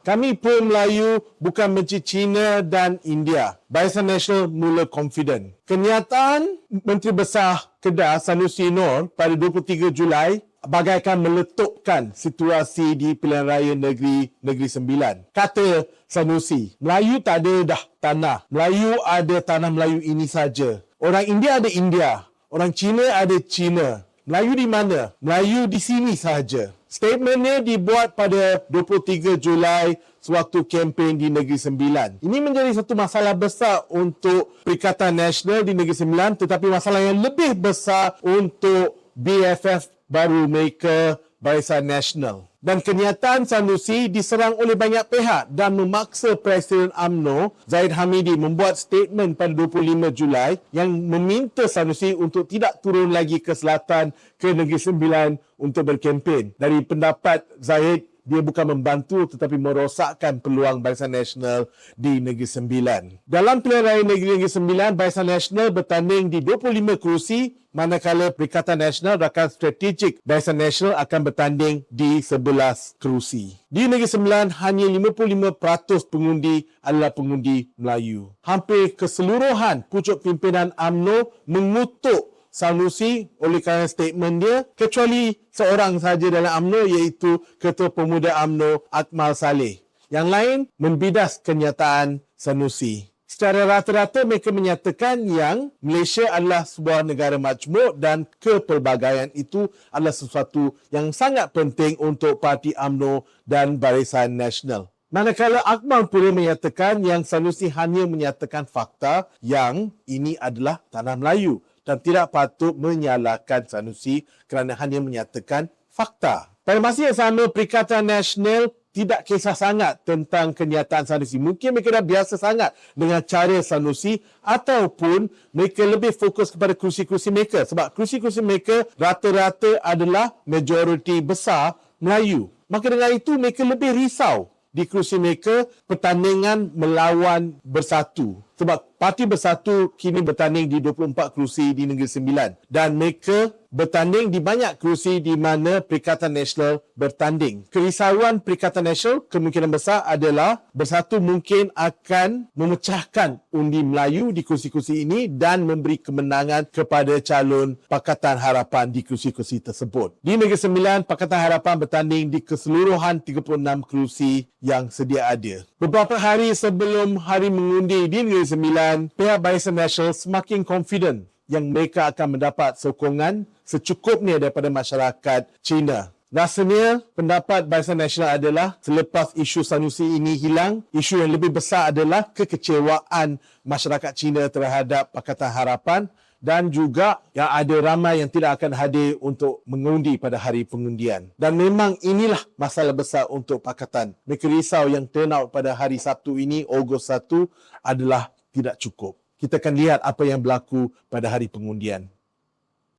Kami pro Melayu bukan benci China dan India. Barisan Nasional mula confident. Kenyataan Menteri Besar Kedah Sanusi Nor pada 23 Julai bagaikan meletupkan situasi di pilihan raya Negeri Sembilan. Kata Sanusi, Melayu tak ada dah tanah. Melayu ada tanah Melayu ini saja. Orang India ada India. Orang Cina ada Cina. Melayu di mana? Melayu di sini sahaja. Statementnya dibuat pada 23 Julai sewaktu kempen di Negeri Sembilan. Ini menjadi satu masalah besar untuk Perikatan Nasional di Negeri Sembilan, tetapi masalah yang lebih besar untuk BFF baru mereka, Barisan Nasional. Dan kenyataan Sanusi diserang oleh banyak pihak dan memaksa Presiden UMNO Zahid Hamidi membuat statement pada 25 Julai yang meminta Sanusi untuk tidak turun lagi ke selatan ke Negeri Sembilan untuk berkempen. Dari pendapat Zahid, dia bukan membantu tetapi merosakkan peluang Barisan Nasional di Negeri Sembilan. Dalam pilihan raya Negeri Sembilan, Barisan Nasional bertanding di 25 kerusi, manakala Perikatan Nasional Rakan Strategik Barisan Nasional akan bertanding di 11 kerusi. Di Negeri Sembilan, hanya 55% pengundi adalah pengundi Melayu. Hampir keseluruhan pucuk pimpinan UMNO mengutuk Sanusi oleh kerana statement dia, kecuali seorang sahaja dalam UMNO iaitu Ketua Pemuda UMNO Akmal Saleh. Yang lain membidas kenyataan Sanusi. Secara rata-rata mereka menyatakan yang Malaysia adalah sebuah negara majmuk dan kepelbagaian itu adalah sesuatu yang sangat penting untuk Parti UMNO dan Barisan Nasional. Manakala Akmal pula menyatakan yang Sanusi hanya menyatakan fakta yang ini adalah tanah Melayu dan tidak patut menyalahkan Sanusi kerana hanya menyatakan fakta. Pada masa yang sama, Perikatan Nasional tidak kisah sangat tentang kenyataan Sanusi. Mungkin mereka dah biasa sangat dengan cara Sanusi ataupun mereka lebih fokus kepada kursi-kursi mereka. Sebab kursi-kursi mereka rata-rata adalah majoriti besar Melayu. Maka dengan itu mereka lebih risau di kursi mereka pertandingan melawan Bersatu. Sebab Parti Bersatu kini bertanding di 24 kerusi di Negeri Sembilan. Dan mereka bertanding di banyak kerusi di mana Perikatan Nasional bertanding. Kerisauan Perikatan Nasional kemungkinan besar adalah Bersatu mungkin akan memecahkan undi Melayu di kursi-kursi ini dan memberi kemenangan kepada calon Pakatan Harapan di kursi-kursi tersebut. Di Negeri Sembilan, Pakatan Harapan bertanding di keseluruhan 36 kerusi yang sedia ada. Beberapa hari sebelum hari mengundi di Negeri Sembilan, pihak Barisan Nasional semakin confident yang mereka akan mendapat sokongan secukupnya daripada masyarakat Cina. Rasanya pendapat Barisan Nasional adalah selepas isu Sanusi ini hilang, isu yang lebih besar adalah kekecewaan masyarakat Cina terhadap Pakatan Harapan dan juga yang ada ramai yang tidak akan hadir untuk mengundi pada hari pengundian. Dan memang inilah masalah besar untuk Pakatan. Mereka risau yang turnout pada hari Sabtu ini, Ogos 1, adalah tidak cukup. Kita akan lihat apa yang berlaku pada hari pengundian.